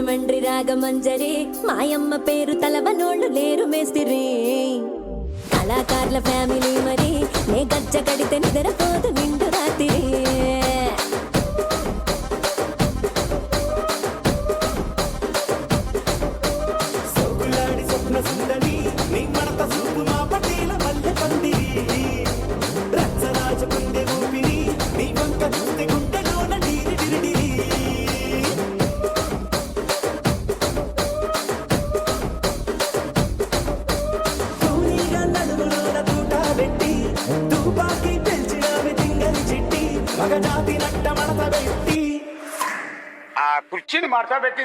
రాజమండ్రి రాగమంజరి మాయమ్మ పేరు తలవనోళ్ళు లేరు మేస్తిరి కళాకారుల ఫ్యామిలీ మరి నే గజ్జ కడితే నిద్రపోదు నిండు రాత్రి కుర్చీని మార్చబెట్టి